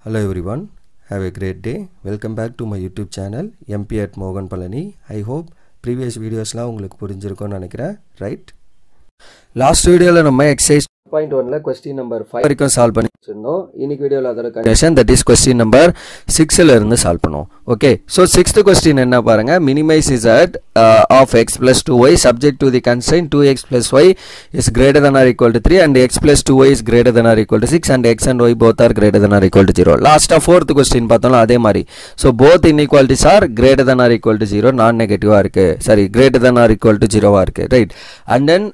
Hello everyone, have a great day. Welcome back to my YouTube channel MP at Mogan Palani. I hope previous videos la உங்களுக்கு புரிஞ்சிருக்கும்னு நினைக்கிறேன், right? Last video la நம்ம exercise 2.1 ல question number 5 வரைக்கும் solve பண்ணிருந்தோம். இன்னைக்கு வீடியோல அதோட condition that is question number 6 ல இருந்து சால்வ் பண்ணுவோம். Okay, so 6th question என்ன பாருங்க, minimize z of x plus 2y subject to the constraint 2x plus y is greater than or equal to 3 and x plus 2y is greater than or equal to 6 and x and y both are greater than or equal to 0. Last of 4th question பார்த்தோம் அதே மாதிரி. So both inequalities are greater than or equal to 0, non negative இருக்கு. Sorry, greater than or equal to 0 இருக்கு, right? And then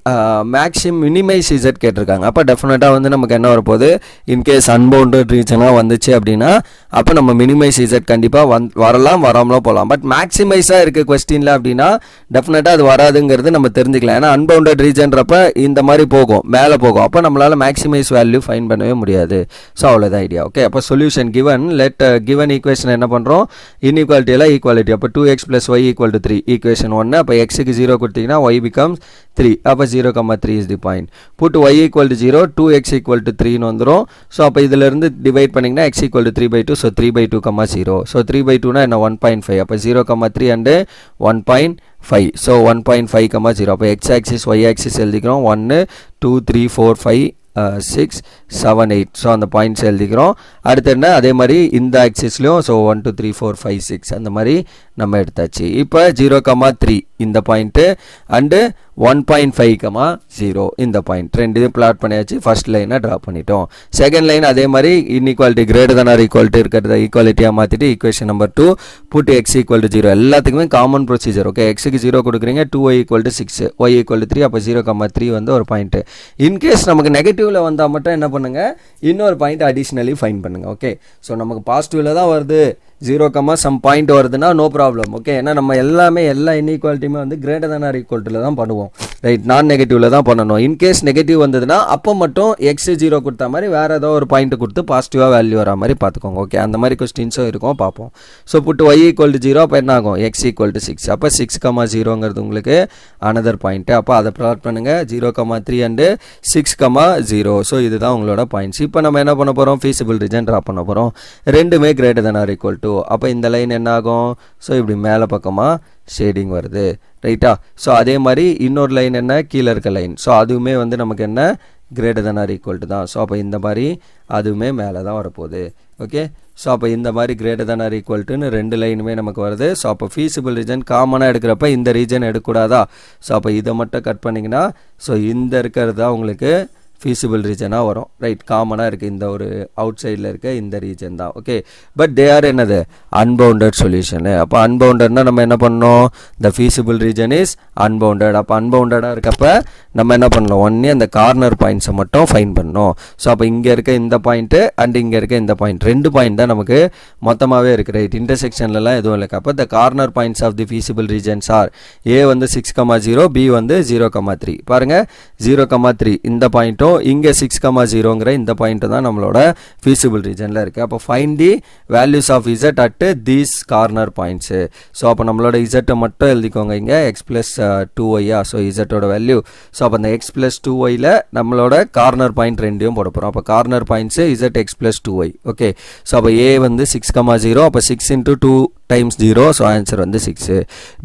maximum minimize z கேட்டிருக்காங்க. அப்ப டெஃபினட்டா வந்து நமக்கு என்ன வரப்போகுது, in case unbounded region வந்துச்சு அப்படின்னா அப்ப நம்ம minimize z கண்டிப்பா வரலாம் வராமலாம் போகலாம். பட் மேக்ஸிமைஸா இருக்கு क्वेश्चनல அப்படின்னா டெஃபினட்டா அது வராதுங்கிறது நம்ம தெரிஞ்சுக்கலாம். ஏன்னா அன்பவுண்டட் ரீஜன்றப்ப இந்த மாதிரி போகும், மேலே போகும். அப்போ நம்மளால மேக்ஸிமைஸ் வேல்யூ ஃபைண்ட் பண்ணவே முடியாது. ஸோ அவ்வளோதான் ஐடியா. ஓகே, அப்போ solution given let given equation என்ன பண்ணுறோம், இன்இக்வாலிட்டியெல்லாம் ஈக்குவாலிட்டி. அப்போ 2x + y = 3 ஈக்குவேஷன் 1. அப்போ எக்ஸுக்கு 0 கொடுத்தீங்கன்னா y becomes 3. அப்போ 0,3 is the point. Put y = 0, 2x = 3ன்னு வந்துடும். ஸோ அப்போ இதிலிருந்து டிவைட் பண்ணிங்கன்னா x = 3/2. ஸோ 3/2, 0. ஸோ 3/2னா என்ன, 1.5. அப்போ 0,3 and 1.5. So 1.5, 0. அப்போ x axis y axis எழுதிக்கிறோம். 1 2 3 4 5 6 7 8. ஸோ அந்த பாயிண்ட்ஸ் எழுதிக்கிறோம். அடுத்து என்ன, அதே மாதிரி இந்த ஆக்சிஸ்லையும் ஸோ 1 2 3 4 5 6 அந்த மாதிரி நம்ம எடுத்தாச்சு. இப்போ 0,3 இந்த பாயிண்ட்டு அண்டு 1.5, 0 இந்த பாயிண்ட் ரெண்டு பிளாட் பண்ணியாச்சு. ஃபர்ஸ்ட் லைனை ட்ரா பண்ணிட்டோம். செகண்ட் லைன் அதே மாதிரி inequality greater than or equality இருக்கிறத ஈக்குவாலிட்டியாக மாற்றிட்டு ஈக்குவேஷன் நம்பர் 2 புட் x = 0. எல்லாத்துக்குமே காமன் ப்ரொசீஜர். ஓகே, எக்ஸுக்கு 0 கொடுக்குறீங்க, 2y = 6, y = 3. அப்போ 0,3 வந்து ஒரு பாயிண்ட்டு. இன்கேஸ் நமக்கு நெகட்டிவ்ல வந்தால் மட்டும் என்ன பண்ணுங்க, இன்னொரு பாயிண்ட் அடிஷ்னலி ஃபைன் பண்ணுங்க. ஓகே, ஸோ நமக்கு பாசிட்டிவ்ல தான் வருது, 0, some பாயிண்ட் வருதுன்னா நோ ப்ராப்ளம். ஓகே, ஏன்னா நம்ம எல்லாமே எல்லா இன்இக்வாலிட்டியுமே வந்து கிரேட்டர் தன் ஆர் ஈக்குவல்ட்டில் தான் பண்ணுவோம், ரைட்? நான் நெகட்டிவ்ல தான் பண்ணணும். இன்கேஸ் நெகட்டிவ் வந்ததுன்னா அப்போ மட்டும் எக்ஸ் 0 கொடுத்த மாதிரி வேறு ஏதோ ஒரு பாயிண்ட் கொடுத்து பாசிட்டிவாக வேல்யூ வர மாதிரி பார்த்துக்கோங்க. ஓகே, அந்த மாதிரி கொஸ்டின்ஸும் இருக்கும், பார்ப்போம். ஸோ புட்டு y = 0, அப்போ என்ன ஆகும், x = 6. அப்போ 6,0ங்கிறது உங்களுக்கு அனதர் பாயிண்ட்டு. அப்போ அதை ப்ளாட் பண்ணுங்கள், 0,3 and 6,0. ஸோ இதுதான் உங்களோட பாயிண்ட்ஸ். இப்போ நம்ம என்ன பண்ண போகிறோம், ஃபீஸிபிள் ரீஜன் ட்ரா பண்ண போகிறோம். ரெண்டுமே greater than or equal to. அப்போ இந்த லைன் என்ன ஆகும், ஸோ இப்படி மேலே பக்கமாக ஷேடிங் வருது, ரைட்டா? ஸோ அதே மாதிரி இன்னொரு லைன் என்ன, கீழே இருக்க லைன். ஸோ அதுவுமே வந்து நமக்கு என்ன, greater than or equal to தான். ஸோ அப்போ இந்த மாதிரி அதுவுமே மேலே தான் வரப்போகுது. ஓகே, ஸோ அப்போ இந்த மாதிரி கிரேட்டர் தன் ஆர் ஈக்குவல் டுன்னு ரெண்டு லைனுமே நமக்கு வருது. ஸோ அப்போ ஃபீஸிபிள் ரீஜன் காமனாக எடுக்கிறப்ப இந்த ரீஜன் எடுக்கக்கூடாதா? ஸோ அப்போ இதை மட்டும் கட் பண்ணிங்கன்னா ஸோ இந்த இருக்கிறது தான் உங்களுக்கு ஃபீஸிபிள் ரீஜனாக வரும், ரைட்? காமனாக இருக்குது, இந்த ஒரு அவுட் சைடில் இருக்க இந்த ரீஜன் தான். ஓகே, பட் தே ஆர் என்னது, அன்பவுண்டட் சொல்யூஷனு. அப்போ அன்பவுண்டட்னா நம்ம என்ன பண்ணோம், த ஃபீஸிபிள் ரீஜன் இஸ் அன்பவுண்டட். அப்போ அன்பவுண்டடாக இருக்கப்ப நம்ம என்ன பண்ணலாம், ஒன்றே அந்த கார்னர் பாயிண்ட்ஸை மட்டும் ஃபைன் பண்ணணும். ஸோ அப்போ இங்கே இருக்க இந்த பாயிண்ட்டு அண்ட் இங்கே இருக்க இந்த பாயிண்ட், ரெண்டு பாயிண்ட் தான் நமக்கு மொத்தமாகவே இருக்குது, ரைட்? இன்டர்செக்ஷன்லலாம் எதுவும் இல்லை. அப்போ the corner points of the feasible regions are A வந்து 6,0, பி வந்து 0,3. பாருங்கள், 0,3 இந்த பாயிண்ட்டும் இங்கே 6,0ங்கிற இந்த பாயிண்ட் தான் நம்மளோட ஃபீஸிபிள் ரீஜனில் இருக்குது. அப்போ find the values of Z at these corner points. So அப்போ நம்மளோட இசட்டை மட்டும் எழுதிக்கோங்க இங்கே, x + 2y. ஸோ இசட்டோட வேல்யூ. ஸோ அப்போ அந்த x + 2yல நம்மளோட கார்னர் பாயிண்ட் ரெண்டையும் போட போகிறோம். அப்போ corner points Z x + 2y. Okay, so அப்போ ஏ வந்து 6,0, அப்போ 6 × 2 times 0. ஸோ ஆன்சர் வந்து 6.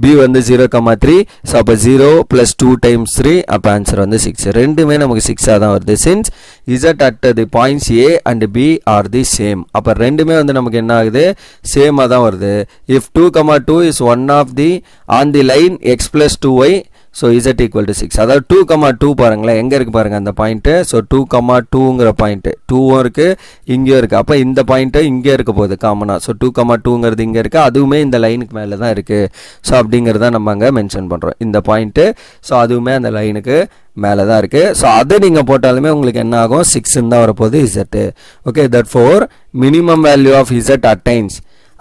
பி வந்து 0,3. ஸோ அப்போ 0 + 2 times 3. அப்போ ஆன்சர் வந்து 6. ரெண்டுமே நமக்கு 6ஆக தான் வருது. Since z at the points A and B are the same. அப்போ ரெண்டுமே வந்து நமக்கு என்ன ஆகுது, சேமாக தான் வருது. If 2,2 is one of the on the line x + 2y, so z = 6. அதாவது 2,2 பாருங்களேன், எங்கே இருக்குது பாருங்கள் அந்த பாயிண்ட்டு. ஸோ 2,2ங்கிற பாயிண்ட்டு 2வும் இருக்குது, இங்கேயும் இருக்குது. அப்போ இந்த பாயிண்ட்டு இங்கே இருக்க போகுது காமனாக. ஸோ 2,2ங்கிறது இங்கே இருக்குது, அதுவுமே இந்த லைனுக்கு மேலே தான் இருக்குது. ஸோ அப்படிங்கிறத நம்ம அங்கே மென்ஷன் பண்ணுறோம், இந்த பாயிண்ட்டு. ஸோ அதுவுமே அந்த லைனுக்கு மேலே தான் இருக்குது. ஸோ அதை நீங்கள் போட்டாலுமே உங்களுக்கு என்ன ஆகும், 6ன்னு தான் வரப்போகுது z. Okay, that for minimum value of z attains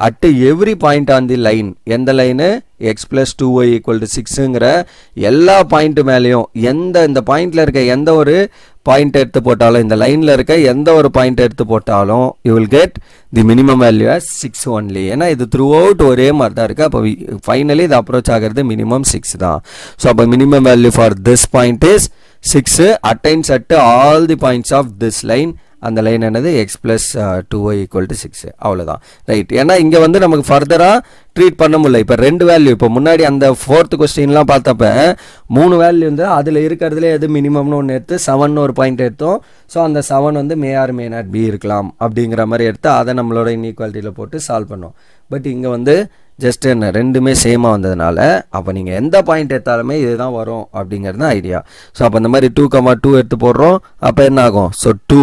at every point on the line. எந்த லைனு, x + 2y = 6ங்கிற எல்லா பாயிண்ட் மேலேயும் இந்த பாயிண்ட்ல இருக்க எந்த ஒரு பாயிண்ட் எடுத்து போட்டாலும், இந்த லைனில் இருக்க எந்த ஒரு பாயிண்ட் எடுத்து போட்டாலும் you will get the minimum value as 6 only. ஏன்னா இது த்ரூ அவுட் ஒரே மாதிரி தான் இருக்குது. அப்போ ஃபைனலி இது அப்ரோச் ஆகிறது மினிமம் 6 தான். ஸோ அப்போ minimum value for this point is 6, attains at all the points of this line அந்த லைன் என்னது x plus 2y equal to 6 அவ்வளோதான் ரைட். ஏன்னா இங்கே வந்து நமக்கு ஃபர்தராக ட்ரீட் பண்ண முடியல. இப்போ 2 வேல்யூ, இப்போ முன்னாடி அந்த 4th கொஸ்டின்லாம் பார்த்தப்ப 3 வேல்யூ வந்து அதில் இருக்கிறதுல எது மினிமம்னு ஒன்று எடுத்து 7ன்னு ஒரு பாயிண்ட் எடுத்தோம். ஸோ அந்த 7 வந்து மே ஆர் மே நாட் பி இருக்கலாம் அப்படிங்கிற மாதிரி எடுத்து அதை நம்மளோட இன்இக்வாலிட்டியில் போட்டு சால்வ் பண்ணோம். பட் இங்கே வந்து ஜஸ்ட் என்ன ரெண்டுமே சேமாக வந்ததுனால அப்போ நீங்கள் எந்த பாயிண்ட் எடுத்தாலுமே இதுதான் வரும் அப்படிங்கிறது தான் ஐடியா. ஸோ அப்போ இந்த மாதிரி 2,2 எடுத்து போடுறோம். அப்போ என்ன ஆகும்? ஸோ 2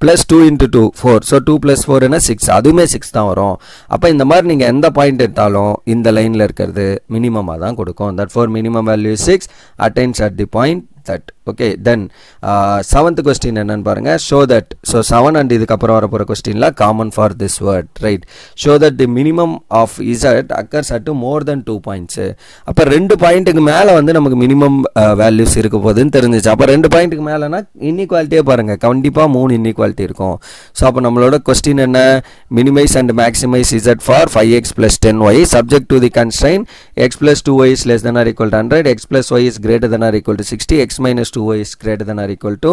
+ 2 × 2 4. ஸோ 2 + 4 என்ன 6, அதுவுமே 6 தான் வரும். அப்போ இந்த மாதிரி நீங்கள் எந்த பாயிண்ட் எடுத்தாலும் இந்த லைனில் இருக்கிறது மினிமமாக தான் கொடுக்கும். That for minimum value 6 attains at the point that. Okay, then 7th question என்னன்னு பாருங்க. show that, so 7 and இதுக்கப்புறம் வரப்போற questionல common for this word, right? show that the minimum of z occurs at more than 2 points. அப்ப 2 பாயிண்ட்டுக்கு மேல வந்து நமக்கு minimum values இருக்க போகுதுன்னு தெரிஞ்சிச்சு. அப்ப 2 பாயிண்ட்டுக்கு மேலனா இன்இக்வாலிட்டியே பாருங்க, கண்டிப்பா 3 இன்இக்வாலிட்டி இருக்கும். ஸோ அப்போ நம்மளோட கொஸ்டின் என்ன? minimize and maximize z for 5x + 10y subject to the constraint x + 2y is less than or equal to 100, x + y is greater than or equal to 60, x - 2y is greater than or equal to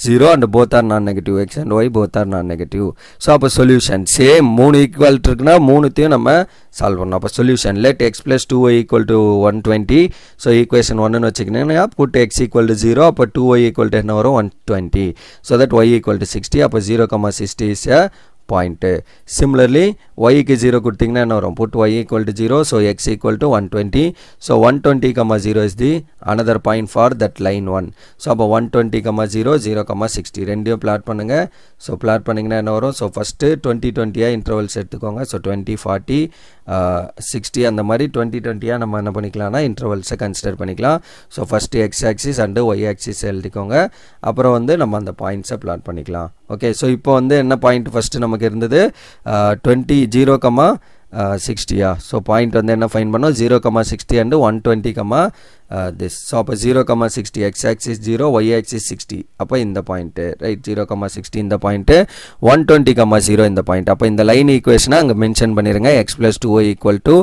0 and both are non-negative, x and y both are non-negative. So அப்போ solution same 3 equal இருக்குன்னா 3த்தையும் நம்ம solve பண்ணணும். அப்போ solution let x + 2y equal to 120. So equation 1ன்னு வச்சுக்கிட்டீங்கன்னா put x equal to 0, அப்போ 2y equal to என்ன வரும்? 120. so that y equal to 60. அப்போ 0,60 is a point. Similarly y க்கு 0 கொடுத்தீங்கன்னா என்ன வரும்? put y equal to 0, so x equal to 120. so 120, 0 is the another point for that line 1. so அப்போ 120, 0, 0,60 ரெண்டையும் பிளாட் பண்ணுங்க. so பிளாட் பண்ணிங்கன்னா என்ன வரும்? so first 20 20 இன்டர்வல்ஸ் எடுத்துக்கோங்க. so 20 40 60 அந்த மாதிரி 20 20 நம்ம என்ன பண்ணிக்கலாம்னா இன்டர்வல்ஸை கன்சிடர் பண்ணிக்கலாம். So first x axis and y axis எழுதிக்கோங்க. அப்புறம் வந்து நம்ம அந்த பாயிண்ட்ஸை பிளாட் பண்ணிக்கலாம். ஓகே, ஸோ இப்போ வந்து என்ன பாயிண்ட் ஃபஸ்ட்டு நமக்கு இருந்தது? 20 0,60. ஸோ பாயிண்ட் வந்து என்ன ஃபைன் பண்ணோம்? 0,60 அண்டு 120, this. ஸோ அப்போ 0,60 x ஆக்சிஸ் 0, y ஆக்சிஸ் 60. அப்போ இந்த பாயிண்ட்டு ரைட், 0,60 இந்த பாயிண்ட்டு, 120, 0 இந்த பாயிண்ட். அப்போ இந்த லைன் ஈக்குவேஷனை அங்கே மென்ஷன் பண்ணிடுங்க. x + 2y equal to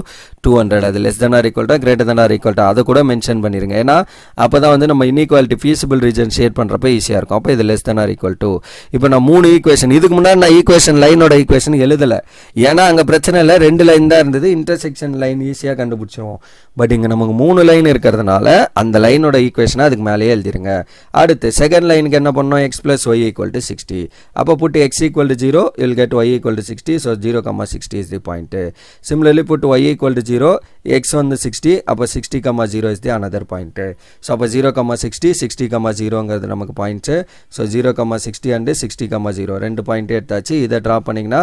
200. அது less than or equal to greater than or equal to அதை கூட மென்ஷன் பண்ணிடுங்க. ஏன்னா அப்போ தான் வந்து நம்ம இன்இக்வாலிட்டி ஃபீஸிபிள் ரீஜன் ஷேட் பண்ணுறப்ப ஈஸியாக இருக்கும். அப்போ இது less than or equal to. இப்போ நான் 3 ஈக்குவேஷன், இதுக்கு முன்னாடி நான் ஈக்குவேஷன் லைனோட ஈக்குவேஷன் எழுதலை. ஏன்னா அங்கே பிரச்சனை இல்லை, 2 லைன் தான் இருந்தது, இன்டர்செக்ஷன் லைன் ஈஸியாக கண்டுபிடிச்சிருவோம். பட் இங்கே நமக்கு 3 லைன் இருக்கிறதுனால அந்த லைனோட ஈக்குவேஷனை அதுக்கு மேலேயே எழுதிருங்க. அடுத்து செகண்ட் லைனுக்கு என்ன பண்ணோம்? x + y equal to 60. அப்போ put x equal to 0, you will get y equal to 60. so 0,60 is the point. Similarly put y equal to 0, x வந்து 60, அப்போ 60, 0 is the another point. so அப்போ 0,60 60, 0ங்கிறது நமக்கு பாயிண்ட்ஸு. ஸோ 0,60 அண்டு 60, 0 2 பாயிண்ட் எடுத்தாச்சு. இதை draw பண்ணிங்கன்னா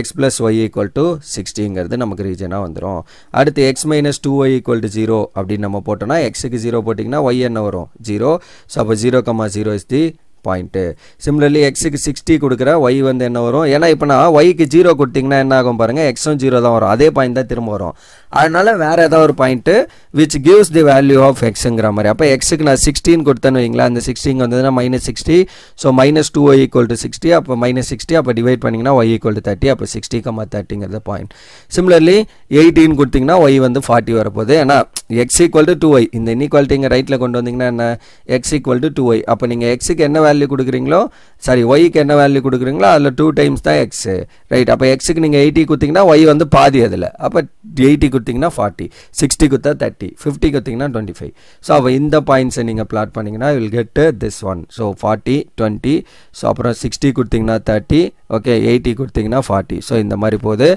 x + y equal to 60ங்கிறது நமக்கு ரீஜனாக வந்துடும். அடுத்து x - 2y equal to 0 அப்படின்னு நம்ம போட்டோம்னா x-க்கு 0 போட்டிங்கன்னா y என்ன வரும்? 0. ஸோ அப்போ 0,0 is the பாயிண்ட்டு. சிமிலர்லி எக்ஸுக்கு 60 கொடுக்குற y வந்து என்ன வரும்? ஏன்னா இப்போ நான் ஒய்க்கு 0 கொடுத்தீங்கன்னா என்ன ஆகும் பாருங்கள், எக்ஸும் 0 தான் வரும், அதே பாயிண்ட் தான் திரும்ப வரும். அதனால வேறு ஏதாவது ஒரு point which gives the value of எக்ஸுங்கிற மாதிரி. அப்போ எக்ஸுக்கு நான் 16 கொடுத்தேன்னு வைங்களா, அந்த 16 வந்ததுன்னா -60. ஸோ -2y equal to 60, அப்போ -60, அப்போ டிவைட் பண்ணிங்கன்னா y equal to 30, அப்போ 60, 30ங்கிறது பாயிண்ட். சிமிலர்லி 18 கொடுத்தீங்கன்னா y வந்து 40 வரப்போகுது. ஏன்னா x equal to 2y, இந்த இன்இக்வாலிட்டி இங்கே ரைட்டில் கொண்டு வந்தீங்கன்னா என்ன? x equal to 2y. அப்போ நீங்கள் எக்ஸுக்கு என்ன வேல்யூ கொடுக்குறீங்களோ, சாரி ஒய்க்கு என்ன வேல்யூ கொடுக்குறீங்களோ அதில் 2 டைம்ஸ் தான் எக்ஸ். ரைட், அப்போ எக்ஸுக்கு நீங்கள் 80 கொடுத்தீங்கன்னா ஒய் வந்து பாதி அதில், அப்போ 80 கொடுத்தீங்கன்னா 40, 60 கொடுத்தா 30, 50 கொடுத்தீங்கன்னா 25. ஸோ அப்போ இந்த பாயிண்ட்ஸை நீங்கள் பிளாட் பண்ணிங்கன்னா will get this one. So 40, 20, so அப்புறம் 60 கொடுத்தீங்கன்னா 30, ஓகே 80 கொடுத்தீங்கன்னா 40. ஸோ இந்த மாதிரி போகுது.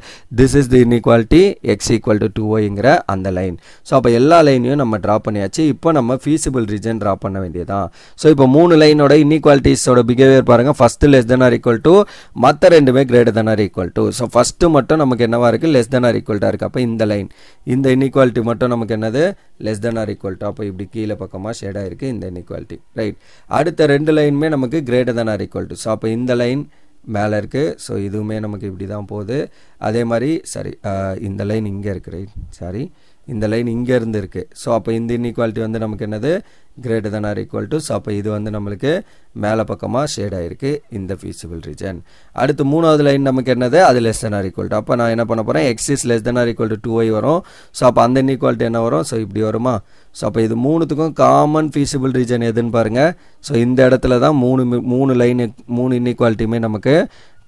This is the inequality x equal to 2yங்கிற அந்த லைன். ஸோ அப்போ எல்லா லைனையும் நம்ம ட்ரா பண்ணியாச்சு. இப்போ நம்ம ஃபீஸிபிள் ரீஜன் ட்ரா பண்ண வேண்டியதான். ஸோ இப்போ 3 லைனோட இன்இக்வாலிட்டிஸோட பிஹேவியர் பாருங்கள். First less than or equal to, மற்ற ரெண்டுமே greater than or equal to. So first மட்டும் நமக்கு என்னவா இருக்குது? லெஸ் தென் ஆர் ஈக்குவல்ட்டாக இருக்குது. அப்போ இந்த லைன், இந்த இன்இக்வாலிட்டி மட்டும் நமக்கு என்னது? Less than or equal to. அப்போ இப்படி கீழே பக்கமாக ஷேடாக இருக்குது இந்த இன்இக்வாலிட்டி. ரைட், அடுத்த 2 லைனுமே நமக்கு greater than or equal to. So அப்போ இந்த லைன் மேலே இருக்குது. ஸோ இதுவுமே நமக்கு இப்படி தான் போகுது. அதே மாதிரி சாரி, இந்த லைன் இங்கே இருக்குது. ரைட், சாரி, இந்த லைன் இங்கே இருந்து இருக்குது. ஸோ அப்போ இந்த இன்இக்வாலிட்டி வந்து நமக்கு என்னது greater than or equal to. So அப்போ இது வந்து நம்மளுக்கு மேலே பக்கமாக ஷேட் ஆகிருக்கு இந்த feasible region. அடுத்து மூணாவது லைன் நமக்கு என்னது அது less than or equal to. அப்போ நான் என்ன பண்ண போகிறேன் x is less than or equal to 2y வரும். ஸோ அப்போ அந்த இன்இக்வாலிட்டி என்ன வரும்? ஸோ இப்படி வருமா? ஸோ அப்போ இது மூணுத்துக்கும் காமன் feasible region எதுன்னு பாருங்கள். ஸோ இந்த இடத்துல தான் மூணு இன்இக்வாலிட்டியுமே நமக்கு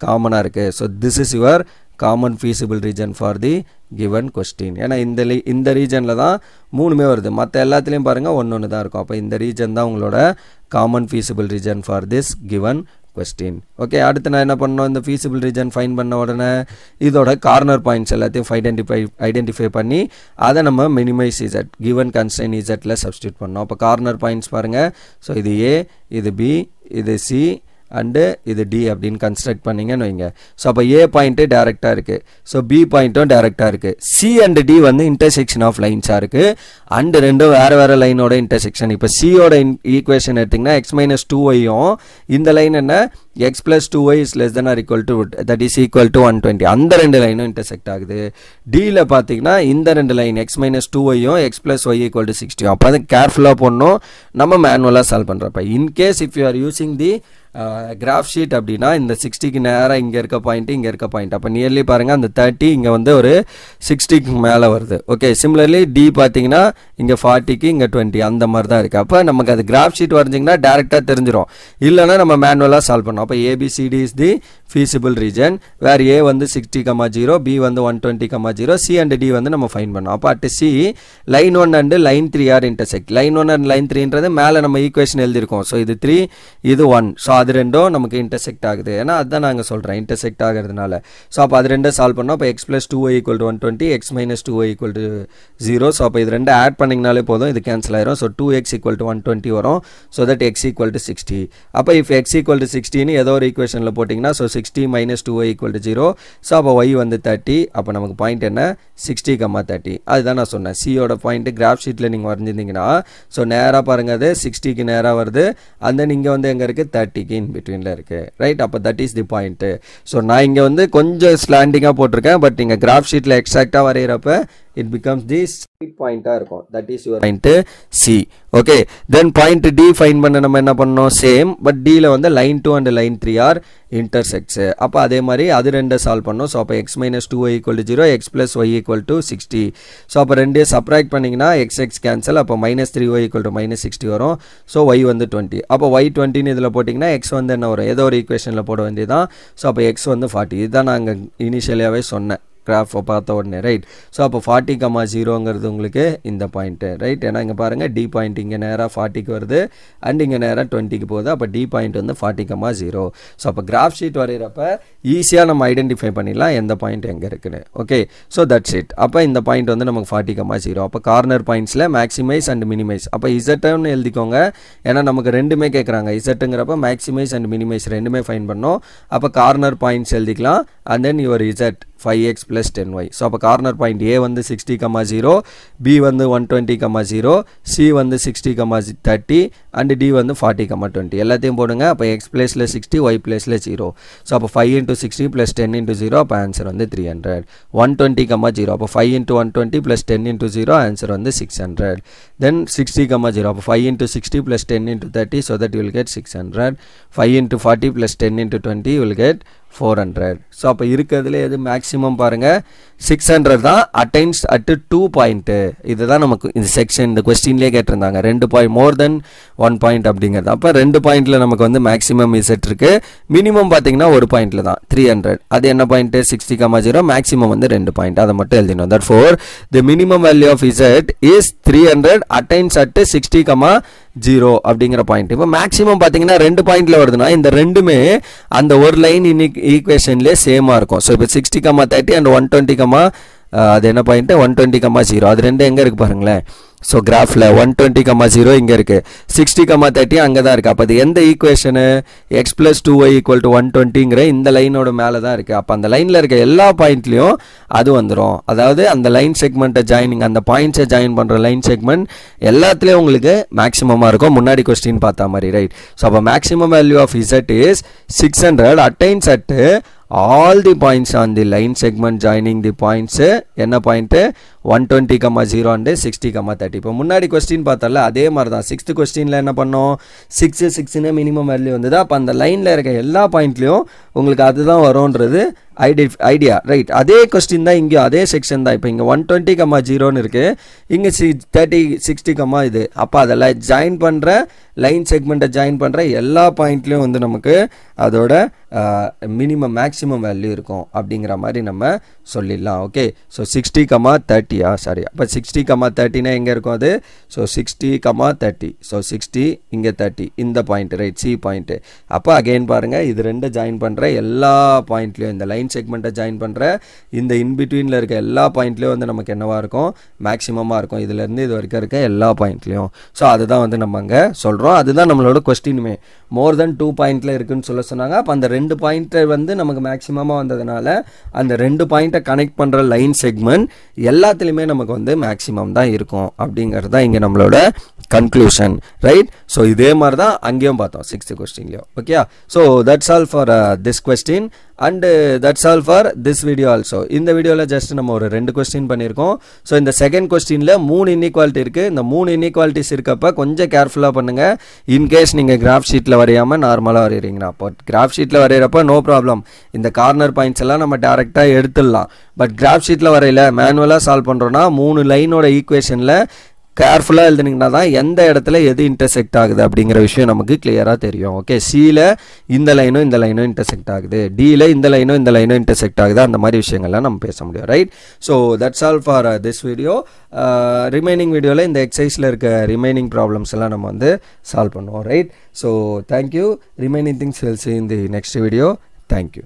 காமனாக இருக்குது. So this is your common feasible region for the given question. ஏன்னா இந்த ரீஜனில் தான் மூணுமே வருது, மற்ற எல்லாத்துலேயும் பாருங்கள் ஒன்று தான் இருக்கும். அப்போ இந்த ரீஜன் தான் உங்களோட common feasible region for this given question. Okay, அடுத்து நான் என்ன பண்ணணும், இந்த feasible region ஃபைன் பண்ண உடனே இதோட கார்னர் பாயிண்ட்ஸ் எல்லாத்தையும் ஐடென்டிஃபை பண்ணி அதை நம்ம மினிமைஸ் இசட் கிவன் கன்ஸ்ட்ரெயின் இசட்டில் சப்ஸ்டியூட் பண்ணோம். அப்போ கார்னர் பாயிண்ட்ஸ் பாருங்கள். ஸோ இது ஏ, இது பி, இது சி அண்டு இது டி அப்படின்னு கன்ஸ்ட்ரக்ட் பண்ணிங்கன்னு வைங்க. ஸோ அப்போ ஏ பாயிண்ட்டு டேரெக்டாக இருக்குது, ஸோ பி பாயிண்ட்டும் டேரெக்டாக இருக்குது. சி அண்டு டி வந்து இன்டர்செக்ஷன் ஆஃப் லைன்ஸாக இருக்குது, அண்டு ரெண்டும் வேறு லைனோட இன்டர்செக்ஷன். இப்போ சியோட ஈக்குவேஷன் எடுத்திங்கன்னா x - 2yயும் இந்த லைன் என்ன x + 2y is less than or equal to that is equal to 120. அந்த ரெண்டு லைனும் இன்டர்செக்ட் ஆகுது. டியில் பார்த்தீங்கன்னா இந்த ரெண்டு லைன் x - 2yயும் x + y = 60. அப்போ அது கேர்ஃபுல்லாக போடணும் நம்ம மேனுவலாக சால்வ் பண்ணுறப்ப. In case if you are using the graph sheet அப்படின்னா இந்த 60க்கு நேராக இங்கே இருக்க பாயிண்ட் இங்கே இருக்க பாயிண்ட், அப்போ நியர்லி பாருங்கள் அந்த 30 இங்கே வந்து ஒரு 60க்கு மேலே வருது. ஓகே, சிமிலர்லி டி பார்த்தீங்கன்னா இங்கே 40க்கு இங்கே 20 அந்த மாதிரி தான் இருக்குது. அப்போ நமக்கு அது கிராஃப் ஷீட் வரைஞ்சிங்கன்னா டேரெக்டாக தெரிஞ்சிடும், இல்லைனா நம்ம மேனுவலாக சால்வ் பண்ணோம். அப்போ ABCD is the feasible region வேர் ஏ வந்து 60,0, பி வந்து 120,0, சி அண்ட் டி வந்து நம்ம ஃபைன் பண்ணோம். அப்போ at C line 1 and line 3 are intersect. Line 1 and line 3ன்றது மேலே நம்ம ஈக்குவேஷன் எழுதியிருக்கோம். ஸோ இது 3 இது 1, ஸோ அது ரெண்டும் நமக்கு இன்டர்செக்ட் ஆகுது. ஏன்னா அதுதான் நாங்கள் சொல்கிறேன் இன்டர்செக்ட் ஆகிறதுனால. ஸோ அப்போ அது ரெண்டும் சால்வ் பண்ணோம். அப்போ x + 2y = 120, x - 2y = 0. So அப்போ இது ரெண்டு ஆட் பண்ணிங்கனாலே போதும், இது கேன்சல் ஆயிரும். ஸோ 2x = 120 வரும். So that x = 60. அப்போ இஃப் x = 60ன்னு ஏதோ ஒரு ஈக்குவேஷனில் போட்டிங்கன்னா ஸோ 60 - 2y = 0. ஸோ அப்போ y வந்து 30. அப்போ நமக்கு பாயிண்ட் என்ன 60, 30. அதுதான் நான் சொன்னேன். சியோட பாயிண்ட் கிராஃப் ஷீட்டில் நீங்கள் வரைஞ்சிருந்தீங்கன்னா ஸோ நேராக பாருங்கள் அது 60க்கு நேராக வருது, அந்த நீங்கள் வந்து எங்கே இருக்குது 30க்கு இன் பிட்வீனில் இருக்குது, ரைட்? அப்போ that is the point. So நான் இங்கே வந்து கொஞ்சம் ஸ்லாண்டிங்காக போட்டிருக்கேன், பட் நீங்கள் கிராஃப் ஷீட்டில் எக்ஸாக்டாக வரைகிறப்ப it becomes this point இருக்கும். that is your point C. okay, then point D find பண்ண நம்ம என்ன பண்ணோம் சேம், பட் D ல வந்து line 2 and line 3 are intersects. அப்போ அதே மாதிரி அது ரெண்டை சால்வ் பண்ணோம். ஸோ அப்போ x - 2y = 0, x + y = 60. So அப்போ ரெண்டையும் சப்ராக்ட் பண்ணிங்கன்னா x கேன்சல், அப்போ -3y = -60 வரும். ஸோ y வந்து 20. அப்போ y 20ன்னு இதில் போட்டிங்கன்னா x வந்து என்ன வரும், ஏதோ ஒரு ஈக்குவேஷனில் போட வேண்டியதான். ஸோ அப்போ x வந்து 40. இதுதான் நாங்கள் இனிஷியலாகவே சொன்னேன் கிராஃபை பார்த்த உடனே, ரைட்? ஸோ அப்போ 40,0ங்கிறது உங்களுக்கு இந்த பாயிண்ட்டு, ரைட்? ஏன்னா இங்கே பாருங்கள் டி பாயிண்ட் இங்கே நேராக 40க்கு வருது அண்ட் இங்கே நேராக 20க்கு போகுது. அப்போ டி பாயிண்ட் வந்து 40,0. ஸோ அப்போ கிராஃப் ஷீட் வரைகிறப்ப ஈஸியாக நம்ம ஐடென்டிஃபை பண்ணிடலாம் எந்த பாயிண்ட் எங்கே இருக்குன்னு. Okay, so that's it. அப்போ இந்த பாயிண்ட் வந்து நமக்கு 40,0. அப்போ கார்னர் பாயிண்ட்ஸில் மேக்ஸிமைஸ் அண்ட் மினிமைஸ். அப்போ இசட்டுன்னு எழுதிக்கோங்க, ஏன்னா நமக்கு ரெண்டுமே கேட்குறாங்க. இசட்டுங்கிறப்ப மேக்ஸிமைஸ் அண்ட் மினிமைஸ் ரெண்டுமே ஃபைன் பண்ணோம். அப்போ கார்னர் பாயிண்ட்ஸ் எழுதிக்கலாம் and then your Z 5x + 10y. So அப்போ கார்னர் பாயிண்ட் ஏ வந்து 60,0, பி வந்து 120,0, சி வந்து 60,30 அண்ட் டி வந்து 40,20 எல்லாத்தையும் போடுங்க. அப்போ x பிளேஸில் 60, y பிளேஸில் 0. ஸோ அப்போ 5 × 60 + 10 × 0, அப்போ ஆன்சர் வந்து 300. 120,0, அப்போ 5 × 120 + 10 × 0, ஆன்சர் வந்து 600. தென் 60,0, அப்போ 5 × 60 + 10 × 30, so that you will get 600. 5 × 40 + 10 × 20, you will get 400. So அப்போ இருக்கிறதுல எது மேக்ஸிமம் பாருங்கள் 600 தான் அட்டைன்ஸ் அட் 2 பாயிண்ட்டு. இதுதான் நமக்கு இந்த செக்ஷன் இந்த கொஸ்டின்லேயே கேட்டிருந்தாங்க. 2 பாயிண்ட் மோர் தென் 1 பாயிண்ட் அப்படிங்கிறது. அப்போ 2 பாயிண்டில் நமக்கு வந்து மேக்ஸிமம் இசட் இருக்குது. மினிமம் பார்த்தீங்கன்னா ஒரு பாயிண்டில் தான் 300. அது என்ன பாயிண்ட்டு 60,0, மேக்ஸிமம் வந்து 2 பாயிண்ட். அதை மட்டும் எழுதினோம். That for the minimum value of z is 300 attains at 60,0 அப்படிங்கிற பாயிண்ட். இப்போ மேக்ஸிமம் பார்த்தீங்கன்னா 2 பாயிண்டில் வருதுன்னா இந்த ரெண்டுமே அந்த ஒரு லைன் ஈக்குவேஷன்லேயே சேமாக இருக்கும். ஸோ இப்போ 60,30 அண்ட் 120, அது என்ன பாயிண்ட்டு 120,0, அது ரெண்டு எங்கே இருக்குது பாருங்களேன். ஸோ கிராஃபில் 120,0 இங்கே இருக்குது, 60,30 அங்கே தான் இருக்குது. அப்போ அது எந்த ஈக்குவேஷனு x + 2y = 120ங்கிற இந்த லைனோட மேலே தான் இருக்குது. அப்போ அந்த லைனில் இருக்க எல்லா பாயிண்ட்லேயும் அது வந்துடும். அதாவது அந்த லைன் செக்மெண்ட்டை ஜாயினிங் அந்த பாயிண்ட்ஸை ஜாயின் பண்ணுற லைன் செக்மெண்ட் எல்லாத்துலேயும் உங்களுக்கு மேக்ஸிமமாக இருக்கும், முன்னாடி கொஸ்டின் பார்த்தா மாதிரி, ரைட்? ஸோ அப்போ maximum value of z is 600 attains at all the points on the line segment joining the points என்ன பாயிண்ட் 120,0 and 60,30. இப்போ முன்னாடி கொஸ்டின் பார்த்தல அதே மாதிரி தான் 6th கொஸ்டினில் என்ன பண்ணோம் 6 மினிமம் வேல்யூ வந்தது. அப்போ அந்த லைனில் இருக்க எல்லா பாயிண்ட்லேயும் உங்களுக்கு அதுதான் வரும்ன்றது ஐடியா ரைட். அதே கொஸ்டின் தான் இங்கேயும் அதே செக்ஷன் தான். இப்போ இங்கே 120,0 இருக்குது, இங்கே 30 60, இது. அப்போ அதெல்லாம் ஜாயின் பண்ணுற லைன் செக்மெண்ட்டை ஜாயின் பண்ணுற எல்லா பாயிண்ட்லேயும் வந்து நமக்கு அதோட மினிமம் மேக்ஸிமம் வேல்யூ இருக்கும் அப்படிங்கிற மாதிரி நம்ம சொல்லிடலாம். ஓகே, ஸோ 60,30 சாரி, அப்போ 60,30 எங்கே இருக்கும் அது? ஸோ 60,30, ஸோ 60 இங்கே 30 இந்த பாயிண்ட் ரைட், சி பாயிண்ட்டு. அப்போ அகெயின் பாருங்கள், இது ரெண்டு ஜாயின் பண்ணுற எல்லா பாயிண்ட்லேயும் இந்த லைன் செக்மெண்ட்டை ஜாயின் பண்ணுற இந்த இன்பிட்வீனில் இருக்க எல்லா பாயிண்ட்லேயும் வந்து நமக்கு என்னவாக இருக்கும்? மேக்ஸிமமாக இருக்கும், இதுலேருந்து இது வரைக்கும் இருக்க எல்லா பாயிண்ட்லேயும். ஸோ அதுதான் வந்து நம்ம அங்கே சொல்கிறோம். அதுதான் நம்மளோட கொஸ்டினுமே. மோர் தென் 2 பாயிண்ட்டில் இருக்குன்னு சொன்னாங்க. அப்போ அந்த 2 பாயிண்ட்டை வந்து நமக்கு மேக்ஸிமமாக வந்ததுனால அந்த 2 பாயிண்ட்டை கனெக்ட் பண்ணுற லைன் செக்மெண்ட் எல்லாத்துலேயுமே நமக்கு வந்து மேக்ஸிமம் தான் இருக்கும் அப்படிங்கிறது தான் இங்கே நம்மளோட கன்க்ளூஷன் ரைட். ஸோ இதே மாதிரி தான் அங்கேயும் பார்த்தோம் 6th கொஸ்டின்லையும். Okay, so that's all for this question and that's all for this video also. இந்த வீடியோவில் ஜஸ்ட் நம்ம ஒரு 2 கொஸ்டின் பண்ணியிருக்கோம். ஸோ இந்த செகண்ட் கொஸ்டினில் 3 இன்இக்வாலிட்டி இருக்குது. இந்த 3 இன்இக்வாலிட்டிஸ் இருக்கப்போ கொஞ்சம் கேர்ஃபுல்லாக பண்ணுங்கள். இன்கேஸ் நீங்கள் கிராஃப் ஷீட்டில் வரையாமல் நார்மலாக வரைகிறீங்கன்னா, அப்போ கிராஃப் ஷீட்டில் வரைகிறப்ப நோ ப்ராப்ளம், இந்த கார்னர் பாயிண்ட்ஸ் எல்லாம் நம்ம டேரெக்டாக எடுத்துடலாம். பட் கிராஃப் ஷீட்டில் வரையில மேனுவலாக சால்வ் பண்ணுறோன்னா 3 லைனோட ஈக்குவேஷனில் கேர்ஃபுல்லாக எழுதுனீங்கன்னா தான் எந்த இடத்துல எது இன்டர்செக்ட் ஆகுது அப்படிங்கிற விஷயம் நமக்கு கிளியராக தெரியும். ஓகே, சியில் இந்த லைனும் இந்த லைனும் இன்டர்செக்ட் ஆகுது, டியில் இந்த லைனும் இந்த லைனும் இன்டர்செக்ட் ஆகுது, அந்த மாதிரி விஷயங்கள்லாம் நம்ம பேச முடியும் right. So that's all for this video. Remaining வீடியோவில் இந்த எக்ஸசைஸில் இருக்க ரிமைனிங் ப்ராப்ளம்ஸ் எல்லாம் நம்ம வந்து சால்வ் பண்ணுவோம் right. So thank you. Remaining things will see in the next video. Thank you.